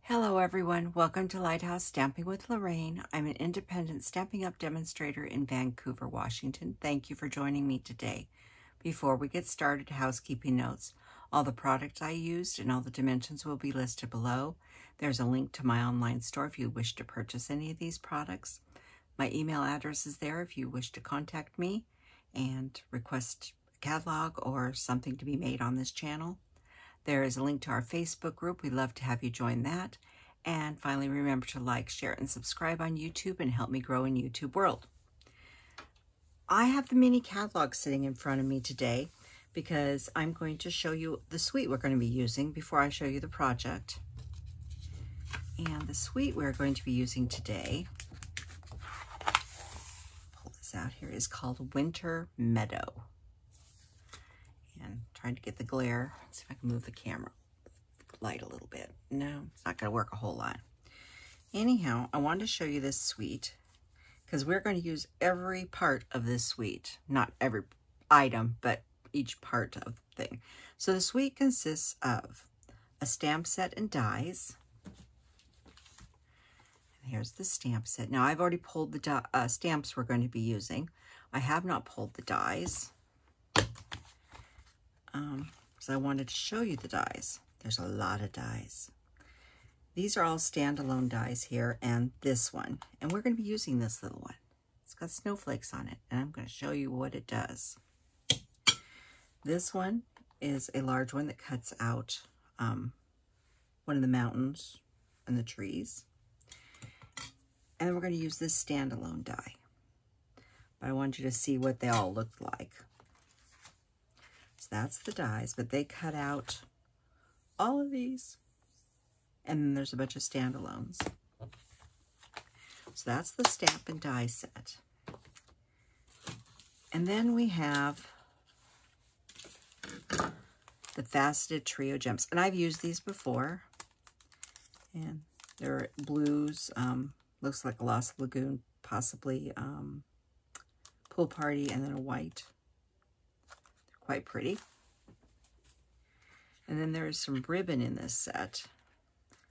Hello everyone, welcome to Lighthouse Stamping with Lorraine. I'm an independent Stampin' Up! Demonstrator in Vancouver, Washington. Thank you for joining me today. Before we get started, housekeeping notes. All the products I used and all the dimensions will be listed below. There's a link to my online store if you wish to purchase any of these products. My email address is there if you wish to contact me and request a catalog or something to be made on this channel. There is a link to our Facebook group. We'd love to have you join that. And finally, remember to like, share, and subscribe on YouTube and help me grow in YouTube world. I have the mini catalog sitting in front of me today because I'm going to show you the suite we're going to be using before I show you the project. And the suite we're going to be using today, pull this out here, is called Winter Meadow. And trying to get the glare. Let's see if I can move the camera light a little bit. No, it's not going to work a whole lot. Anyhow, I wanted to show you this suite because we're going to use every part of this suite. Not every item, but each part of the thing. So the suite consists of a stamp set and dies. And here's the stamp set. Now I've already pulled the stamps we're going to be using. I have not pulled the dies. So I wanted to show you the dies. There's a lot of dies. These are all standalone dies here, and this one. And we're going to be using this little one. It's got snowflakes on it, and I'm going to show you what it does. This one is a large one that cuts out one of the mountains and the trees. And then we're going to use this standalone die. But I want you to see what they all look like. So that's the dies, but they cut out all of these. And then there's a bunch of standalones. So that's the stamp and die set. And then we have the Faceted Trio Gems. And I've used these before. And they're blues. Looks like a Lost Lagoon, possibly Pool Party, and then a white. Quite pretty. And then there's some ribbon in this set.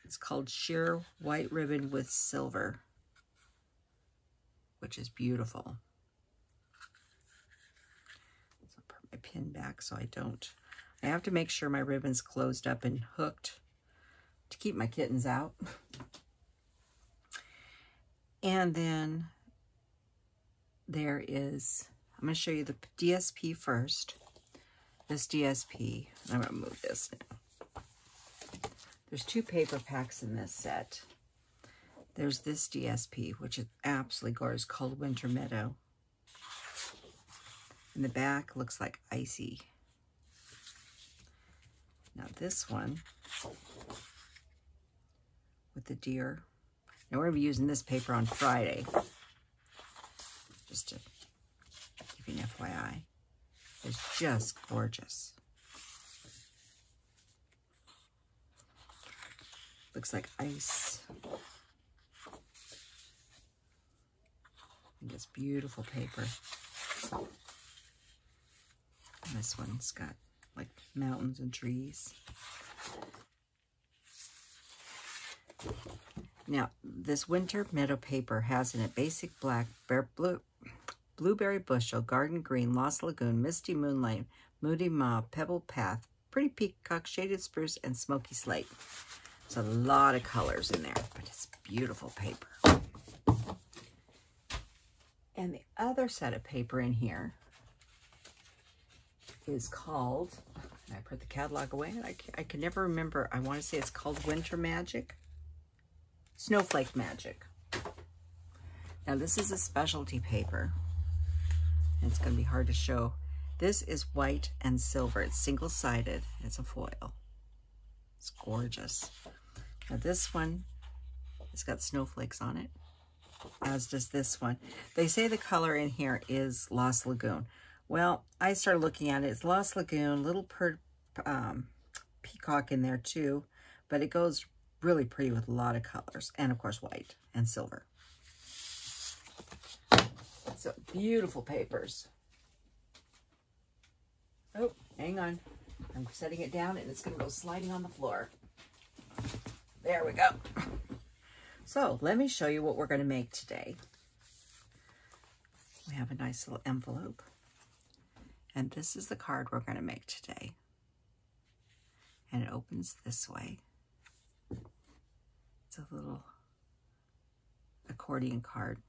It's called Sheer White Ribbon with Silver, which is beautiful. So I'll put my pin back so I have to make sure my ribbon's closed up and hooked to keep my kittens out. And then there is, I'm going to show you the DSP first. This DSP, I'm going to move this now. There's two paper packs in this set. There's this DSP, which is absolutely gorgeous, called Winter Meadow. And the back looks like icy. Now this one, with the deer. Now we're going to be using this paper on Friday, just to give you an FYI. It's just gorgeous. Looks like ice. And it's beautiful paper. And this one's got like mountains and trees. Now, this Winter Meadow paper has in it basic black, Blueberry Bushel, Garden Green, Lost Lagoon, Misty Moonlight, Moody Mauve, Pebble Path, Pretty Peacock, Shaded Spruce, and Smoky Slate. There's a lot of colors in there, but it's beautiful paper. And the other set of paper in here is called, and I put the catalog away, and I can never remember. I want to say it's called Winter Magic. Snowflake Magic. Now this is a specialty paper. It's going to be hard to show. This is white and silver. It's single-sided. It's a foil. It's gorgeous. Now this one, it's got snowflakes on it, as does this one. They say the color in here is Lost Lagoon. Well, I started looking at it. It's Lost Lagoon, little peacock in there too, but it goes really pretty with a lot of colors, and of course white and silver. So beautiful papers. Oh, hang on. I'm setting it down and it's going to go sliding on the floor. There we go. So let me show you what we're going to make today. We have a nice little envelope. And this is the card we're going to make today. And it opens this way. It's a little accordion card.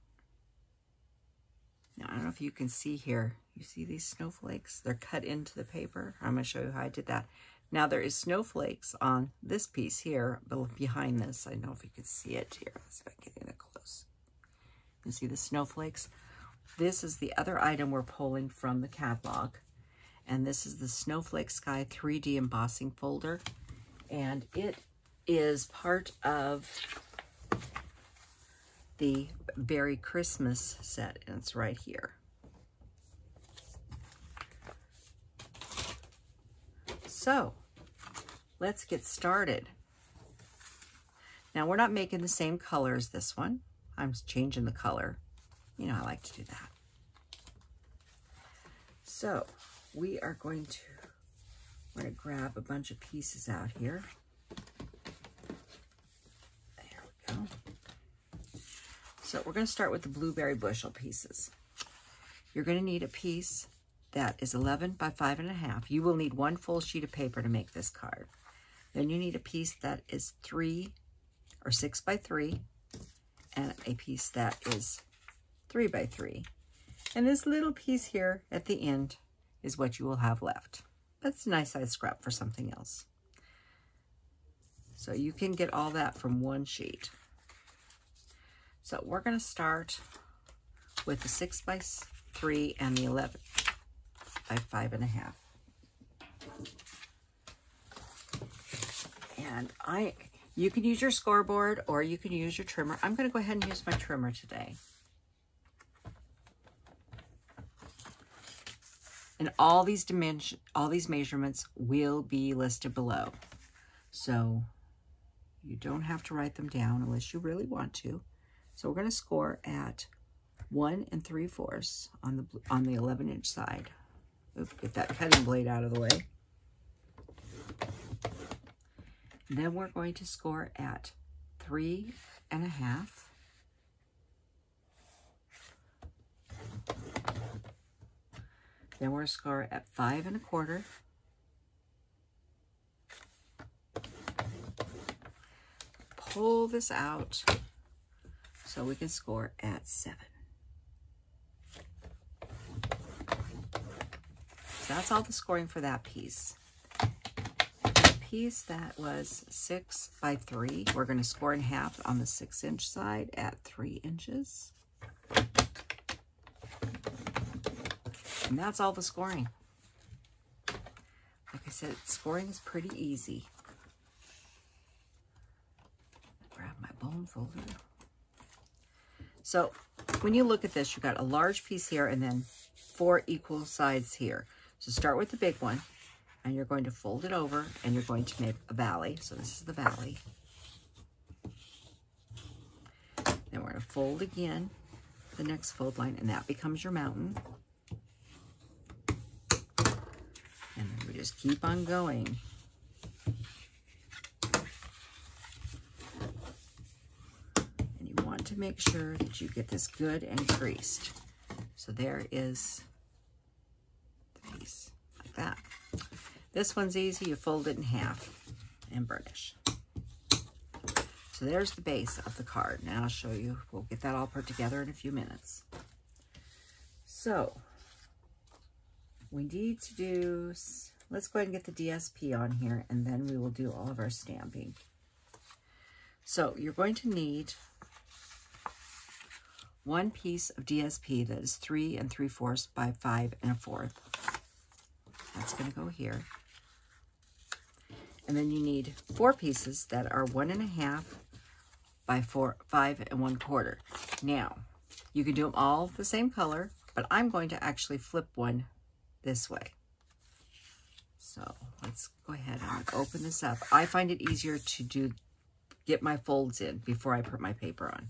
Now, I don't know if you can see here. You see these snowflakes? They're cut into the paper. I'm going to show you how I did that. Now, there is snowflakes on this piece here, but behind this, I don't know if you can see it here. Let's see if I can get in it close. You can see the snowflakes. This is the other item we're pulling from the catalog. And this is the Snowflake Sky 3D embossing folder. And it is part of the Berry Christmas set, and it's right here. So, let's get started. Now, we're not making the same color as this one. I'm changing the color. You know, I like to do that. So, we're going to grab a bunch of pieces out here. There we go. So, we're going to start with the Blueberry Bushel pieces. You're going to need a piece that is 11 by 5.5. You will need one full sheet of paper to make this card. Then you need a piece that is 3 or 6 by 3 and a piece that is 3 by 3. And this little piece here at the end is what you will have left. That's a nice size scrap for something else. So you can get all that from one sheet. So we're going to start with the 6 by 3 and the 11 by 5.5. And you can use your scoreboard or you can use your trimmer. I'm going to go ahead and use my trimmer today. And all these measurements will be listed below. So you don't have to write them down unless you really want to. So we're going to score at 1 3/4 on the 11-inch side. Oops, get that cutting blade out of the way. Then we're going to score at 3 1/2. Then we're going to score at 5 1/4. Pull this out so we can score at 7. So that's all the scoring for that piece. The piece that was 6 by 3, we're going to score in half on the 6-inch side at 3 inches. And that's all the scoring. Like I said, scoring is pretty easy. Grab my bone folder. So when you look at this, you've got a large piece here and then 4 equal sides here. So start with the big one, and you're going to fold it over, and you're going to make a valley. So this is the valley. Then we're going to fold again, the next fold line, and that becomes your mountain. And then we just keep on going. And you want to make sure that you get this good and creased. So there is the piece, like that. This one's easy. You fold it in half and burnish. So there's the base of the card. Now I'll show you. We'll get that all put together in a few minutes. So we need to do, let's go ahead and get the DSP on here, and then we will do all of our stamping. So you're going to need one piece of DSP that is 3 3/4 by 5 1/4. That's going to go here. And then you need 4 pieces that are 1 1/2 by 5 1/4. Now, you can do them all the same color, but I'm going to actually flip one this way. So let's go ahead and open this up. I find it easier to get my folds in before I put my paper on.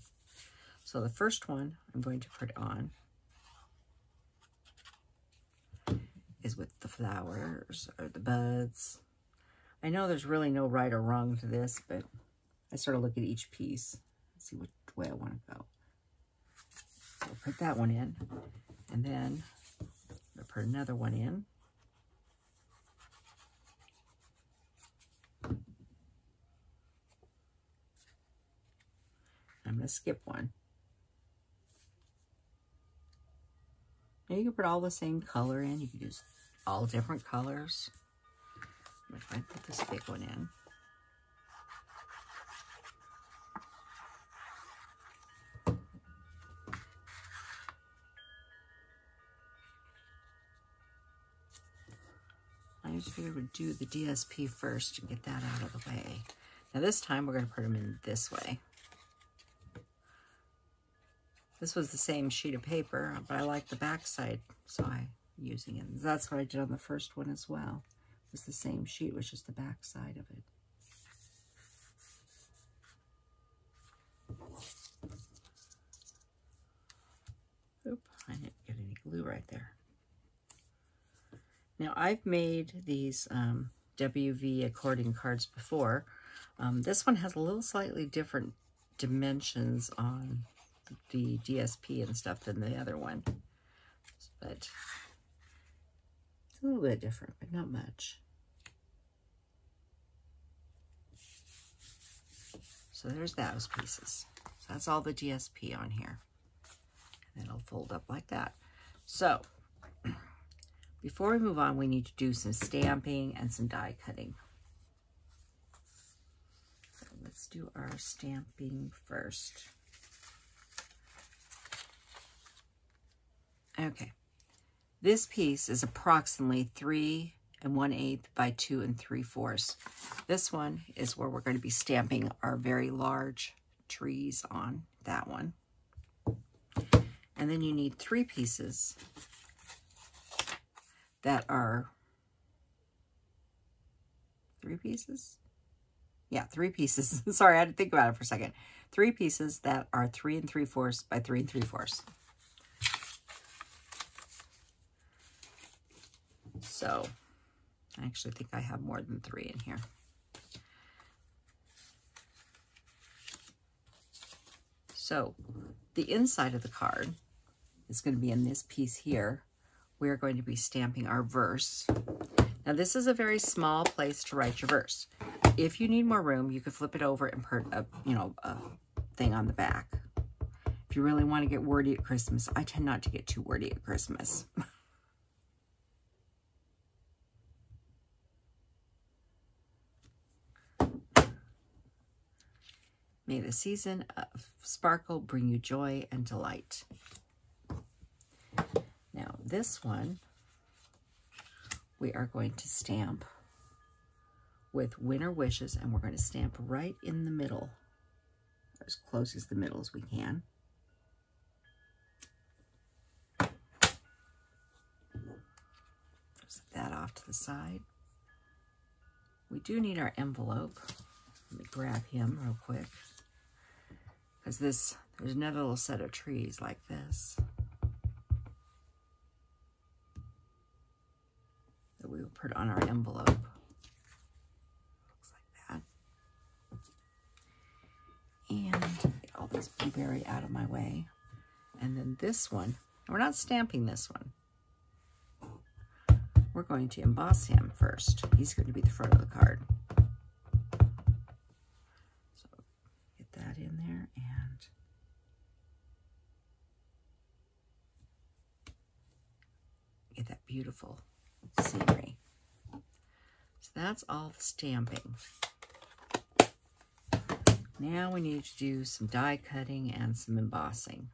So the first one I'm going to put on is with the flowers or the buds. I know there's really no right or wrong to this, but I sort of look at each piece, see which way I want to go. So I'll put that one in, and then I'll put another one in. I'm going to skip one. Now you can put all the same color in. You can use all different colors. I'm going to put this big one in. I just figured we'd do the DSP first and get that out of the way. Now this time we're going to put them in this way. This was the same sheet of paper, but I like the back side, so I'm using it. That's what I did on the first one as well. It was the same sheet, it was just the back side of it. Oop, I didn't get any glue right there. Now I've made these WV accordion cards before. This one has a little slightly different dimensions on the DSP and stuff than the other one, but it's a little bit different, but not much. So there's those pieces. So that's all the DSP on here, and it'll fold up like that. So before we move on, we need to do some stamping and some die cutting. So let's do our stamping first. Okay, this piece is approximately 3 1/8 by 2 3/4. This one is where we're going to be stamping our very large trees on, that one. And then you need 3 pieces that are 3 pieces? Yeah, 3 pieces. Sorry, I had to think about it for a second. 3 pieces that are 3 3/4 by 3 3/4. So I actually think I have more than 3 in here. So the inside of the card is going to be in this piece here. We're going to be stamping our verse. Now this is a very small place to write your verse. If you need more room, you could flip it over and put a, a thing on the back. If you really want to get wordy at Christmas, I tend not to get too wordy at Christmas. May the season of sparkle bring you joy and delight. Now this one, we are going to stamp with Winter Wishes, and we're going to stamp right in the middle, as close as the middle as we can. Set that off to the side. We do need our envelope. Let me grab him real quick, because there's another little set of trees like this that we will put on our envelope. Looks like that. And get all this blueberry out of my way. And then this one, we're not stamping this one. We're going to emboss him first. He's going to be the front of the card. So get that in there and get that beautiful scenery. So that's all the stamping. Now we need to do some die cutting and some embossing.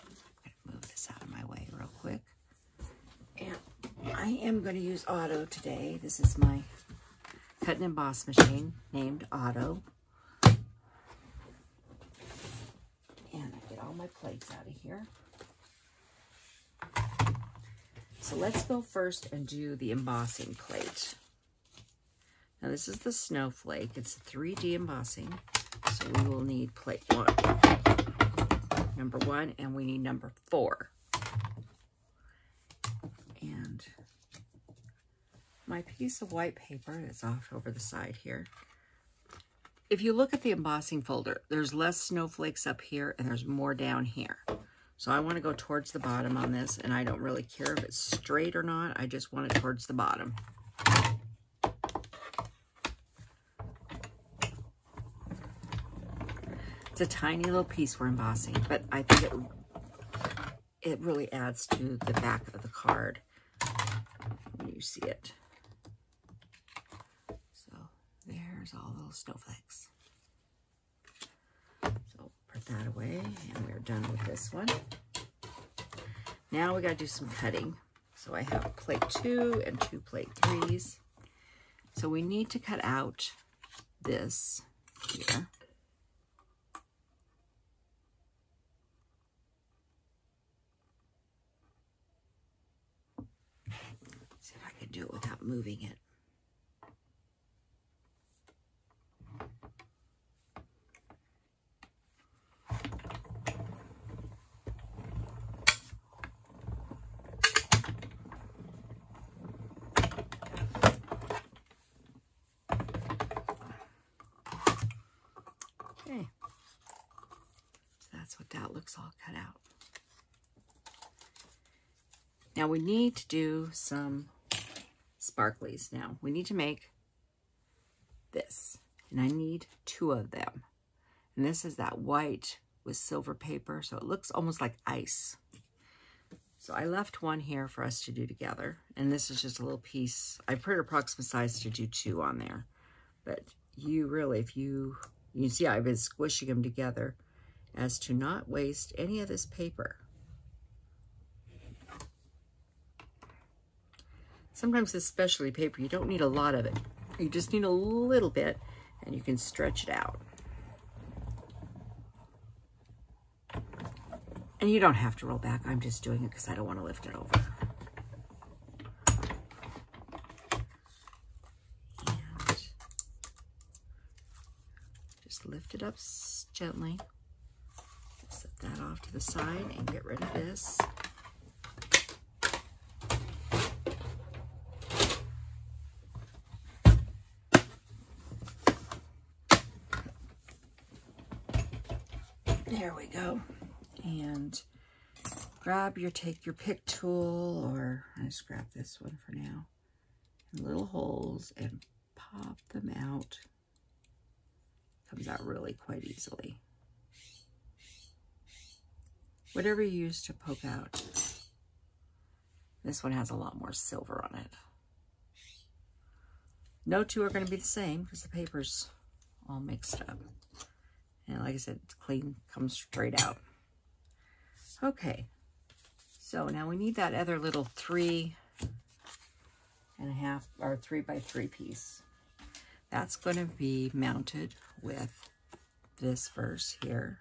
I'm going to move this out of my way real quick. And I am going to use Auto today. This is my cut and emboss machine named Auto. And I get all my plates out of here. So let's go first and do the embossing plate. Now this is the Snowflake. It's a 3D embossing. So we will need plate 1, number 1, and we need number 4. And my piece of white paper that's off over the side here, if you look at the embossing folder, there's less snowflakes up here and there's more down here. So I want to go towards the bottom on this, and I don't really care if it's straight or not. I just want it towards the bottom. It's a tiny little piece we're embossing, but I think it really adds to the back of the card when you see it. So there's all those snowflakes. So put that away, and we're done with this one. Now we got to do some cutting. So I have plate 2 and 2 plate 3s. So we need to cut out this here. See if I can do it without moving it. Okay, so that's what that looks all cut out. Now we need to do some sparklies now. We need to make this, and I need 2 of them. And this is that white with silver paper, so it looks almost like ice. So I left one here for us to do together, and this is just a little piece. I put an approximate size to do 2 on there, but you really, if you can see I've been squishing them together as to not waste any of this paper. Sometimes this specialty paper, you don't need a lot of it. You just need a little bit, and you can stretch it out. And you don't have to roll back. I'm just doing it because I don't want to lift it over. And just lift it up gently. Set that off to the side and get rid of this. There we go. And take your pick tool, or I just grab this one for now, and little holes, and pop them out. Comes out really quite easily. Whatever you use to poke out. This one has a lot more silver on it. No 2 are going to be the same because the paper's all mixed up. And like I said, it's clean, comes straight out. Okay, so now we need that other little 3.5 or 3x3 piece. That's going to be mounted with this verse here.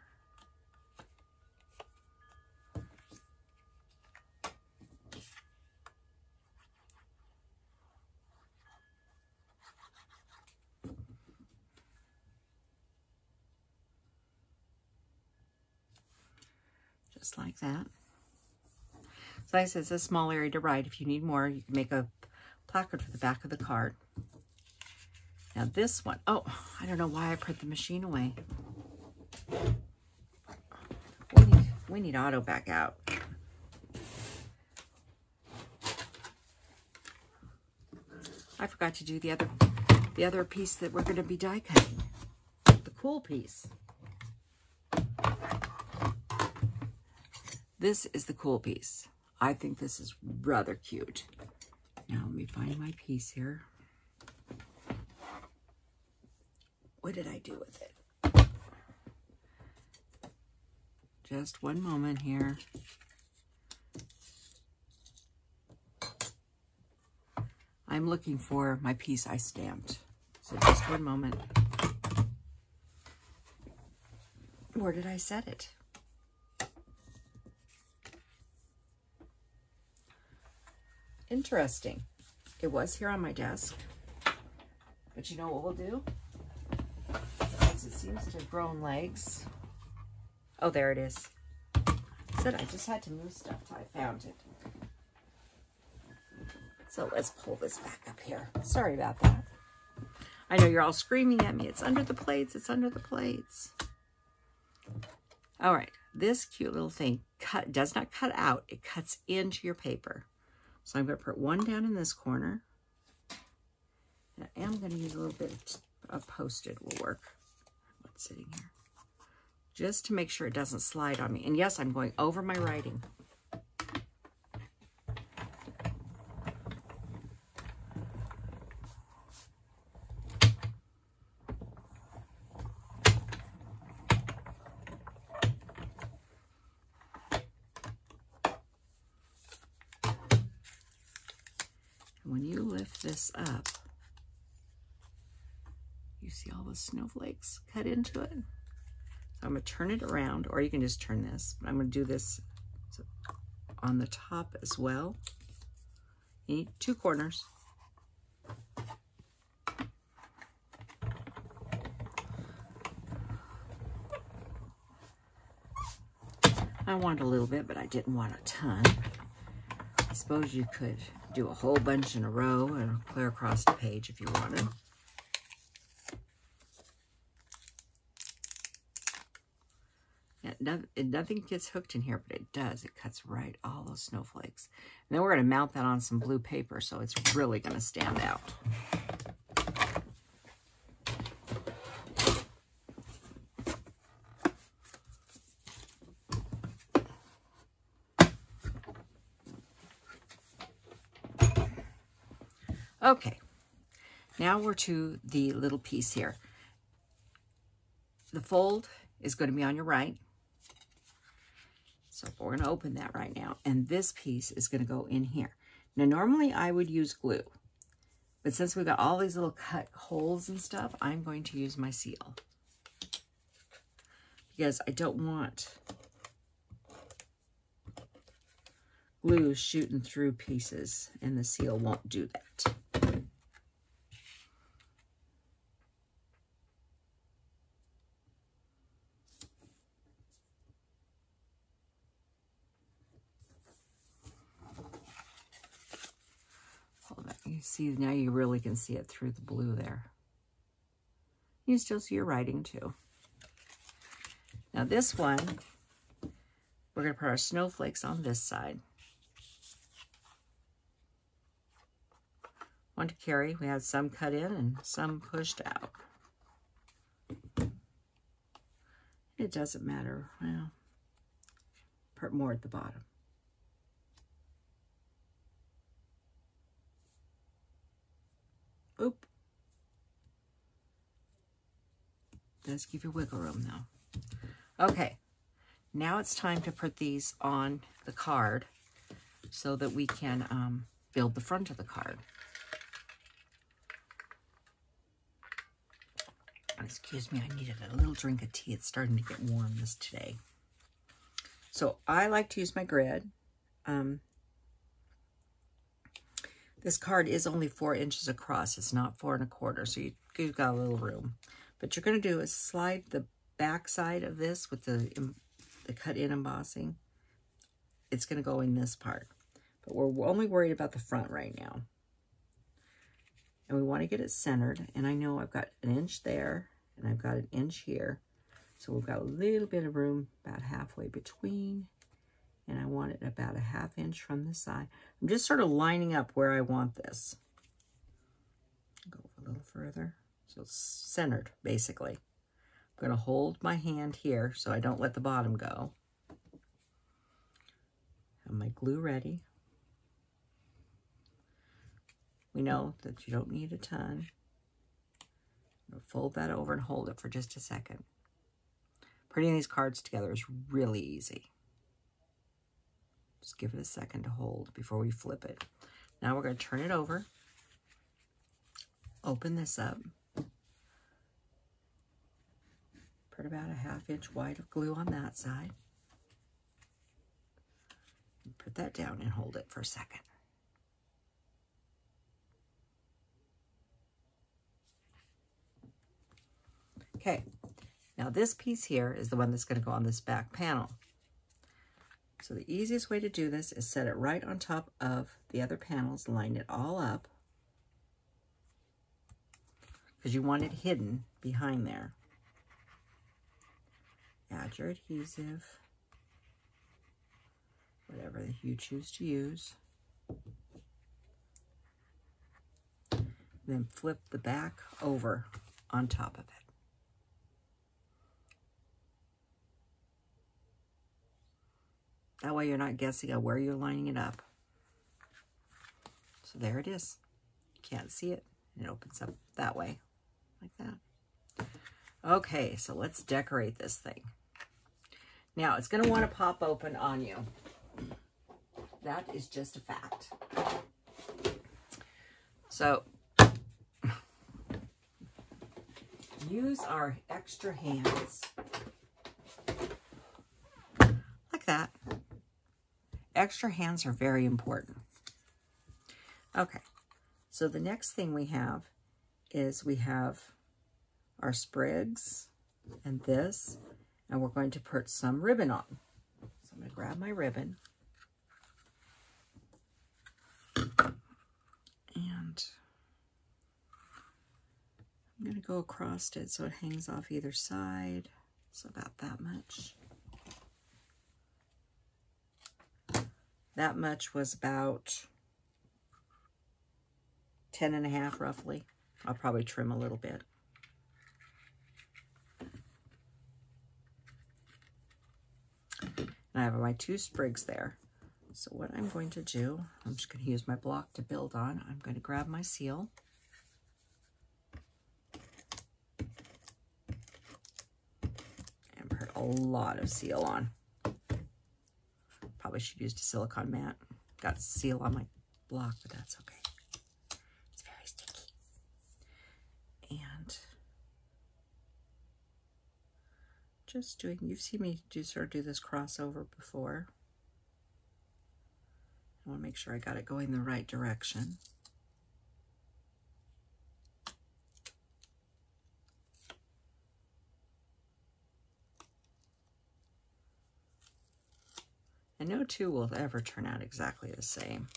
Just like that. So like I said, it's a small area to write. If you need more, you can make a placard for the back of the card. Now this one, oh, I don't know why I put the machine away. We need auto back out. I forgot to do the other piece that we're going to be die cutting. The cool piece. This is the cool piece. I think this is rather cute. Now let me find my piece here. What did I do with it? Just one moment here. I'm looking for my piece I stamped. So just one moment. Where did I set it? Interesting. It was here on my desk. But you know what we'll do? Since it seems to have grown legs. Oh, there it is. I said I just had to move stuff till I found it. So let's pull this back up here. Sorry about that. I know you're all screaming at me. It's under the plates. It's under the plates. All right. This cute little thing does not cut out. It cuts into your paper. So I'm going to put one down in this corner. And I am going to use a little bit of Post-it will work. What's sitting here? Just to make sure it doesn't slide on me. And yes, I'm going over my writing. When you lift this up, you see all the snowflakes cut into it. So I'm going to turn it around, or you can just turn this. But I'm going to do this on the top as well. You need two corners. I wanted a little bit, but I didn't want a ton. I suppose you could do a whole bunch in a row and clear across the page if you wanted. Yeah, nothing gets hooked in here, but it does. It cuts right all those snowflakes. And then we're going to mount that on some blue paper, so it's really going to stand out. Okay, now we're to the little piece here. The fold is going to be on your right. So we're going to open that right now. And this piece is going to go in here. Now, normally I would use glue. But since we've got all these little cut holes and stuff, I'm going to use my seal. Because I don't want glue shooting through pieces. And the seal won't do that. You see, now you really can see it through the blue there. You can still see your writing too. Now this one, we're going to put our snowflakes on this side. One to carry. We have some cut in and some pushed out. It doesn't matter. Well, put more at the bottom. Oop. Does give you wiggle room though. Okay, now it's time to put these on the card so that we can build the front of the card. Excuse me, I needed a little drink of tea. It's starting to get warm today. So I like to use my grid. This card is only 4 inches across. It's not 4 1/4, so you've got a little room. What you're going to do is slide the back side of this with the cut-in embossing. It's going to go in this part. But we're only worried about the front right now. And we want to get it centered. And I know I've got an inch there, and I've got an inch here. So we've got a little bit of room about halfway between. And I want it about a 1/2 inch from the side. I'm just sort of lining up where I want this. Go a little further. So it's centered, basically. I'm going to hold my hand here so I don't let the bottom go. Have my glue ready. We know that you don't need a ton. I'm going to fold that over and hold it for just a second. Putting these cards together is really easy. Just give it a second to hold before we flip it. Now we're going to turn it over. Open this up. Put about a 1/2 inch wide of glue on that side. Put that down and hold it for a second. Okay, now this piece here is the one that's going to go on this back panel. So the easiest way to do this is set it right on top of the other panels, line it all up. because you want it hidden behind there. Add your adhesive, whatever you choose to use. Then flip the back over on top of it. That way you're not guessing at where you're lining it up. So there it is. You can't see it. It opens up that way, like that. Okay, so let's decorate this thing. Now, it's going to want to pop open on you. That is just a fact. So, use our extra hands. Like that. Extra hands are very important. Okay, so the next thing we have is we have our sprigs and this, and we're going to put some ribbon on. So I'm going to grab my ribbon. And I'm going to go across it so it hangs off either side. So about that much. That much was about 10.5 roughly. I'll probably trim a little bit. And I have my 2 sprigs there. So what I'm going to do, I'm just going to use my block to build on. I'm going to grab my seal. And put a lot of seal on. Probably should use a silicone mat. Got seal on my block, but that's okay. It's very sticky. And just doing, you've seen me do this crossover before. I want to make sure I got it going the right direction. And no two will ever turn out exactly the same.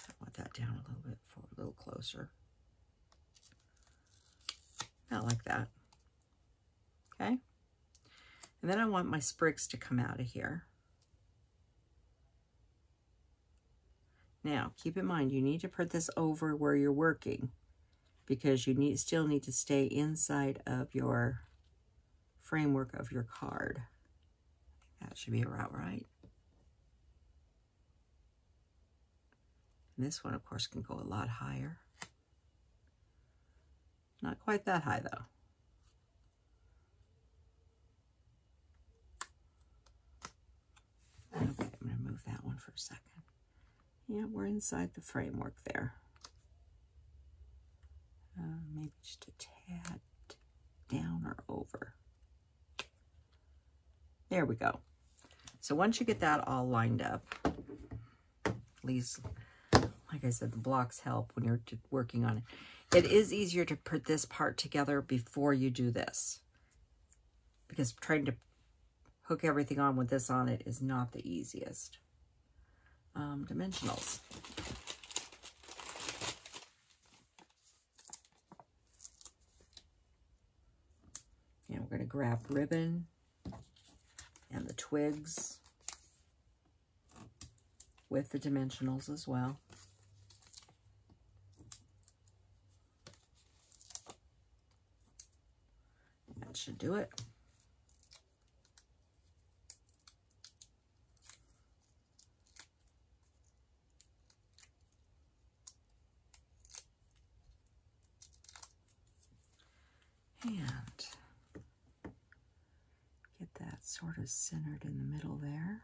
I want that down a little bit, a little closer. Not like that. Okay? And then I want my sprigs to come out of here. Now, keep in mind, you need to put this over where you're working because you still need to stay inside of your framework of your card. That should be about right. And this one, of course, can go a lot higher. Not quite that high, though. Okay, I'm going to move that one for a second. Yeah, we're inside the framework there. Maybe just a tad down or over. There we go. So once you get that all lined up, these, like I said, the blocks help when you're working on it. It is easier to put this part together before you do this, because trying to hook everything on with this on it is not the easiest. Dimensionals. And we're going to grab ribbon and the twigs with the dimensionals as well. That should do it. And get that sort of centered in the middle there.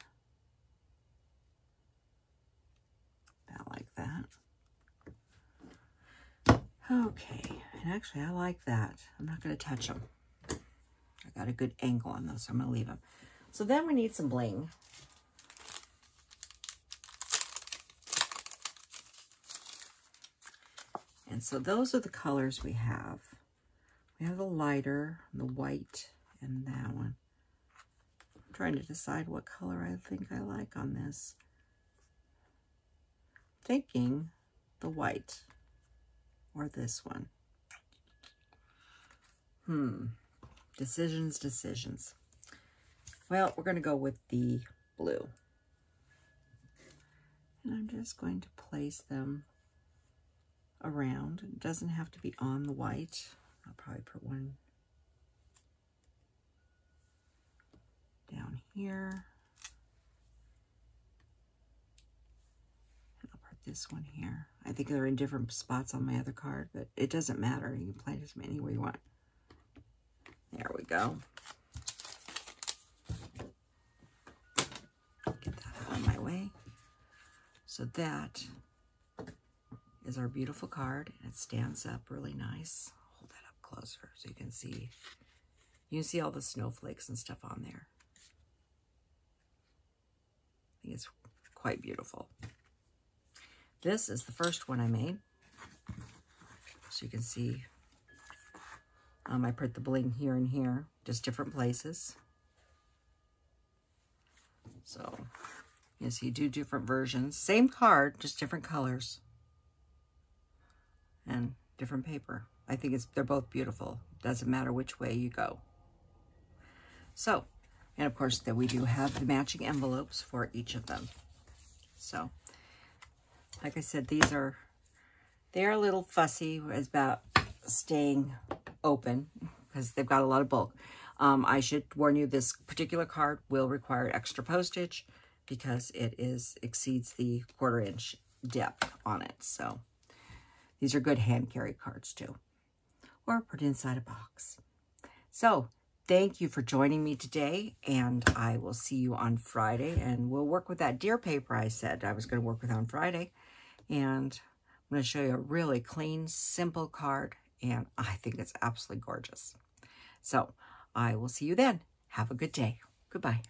About like that. Okay, and actually I like that. I'm not going to touch them. I got a good angle on those, so I'm going to leave them. So then we need some bling. And so those are the colors we have. We have the lighter, the white, and that one. I'm trying to decide what color I think I like on this. I'm thinking the white or this one. Decisions. Well, we're going to go with the blue. And I'm just going to place them around. It doesn't have to be on the white. I'll probably put one down here. And I'll put this one here. I think they're in different spots on my other card, but it doesn't matter. You can place as many where you want. There we go. Get that out of my way. So that is our beautiful card, and it stands up really nice. Hold that up closer so you can see. You can see all the snowflakes and stuff on there. I think it's quite beautiful. This is the first one I made. So you can see I put the bling here and here, just different places. So, yes, you do different versions. Same card, just different colors. And different paper. I think they're both beautiful. Doesn't matter which way you go. So, and of course, then we do have the matching envelopes for each of them. So, like I said, they are a little fussy about staying open because they've got a lot of bulk. I should warn you, this particular card will require extra postage because it exceeds the 1/4 inch depth on it. So these are good hand carry cards too, or put inside a box. So thank you for joining me today, and I will see you on Friday, and we'll work with that deer paper I said I was going to work with on Friday. And I'm going to show you a really clean, simple card, and I think it's absolutely gorgeous. So I will see you then. Have a good day. Goodbye.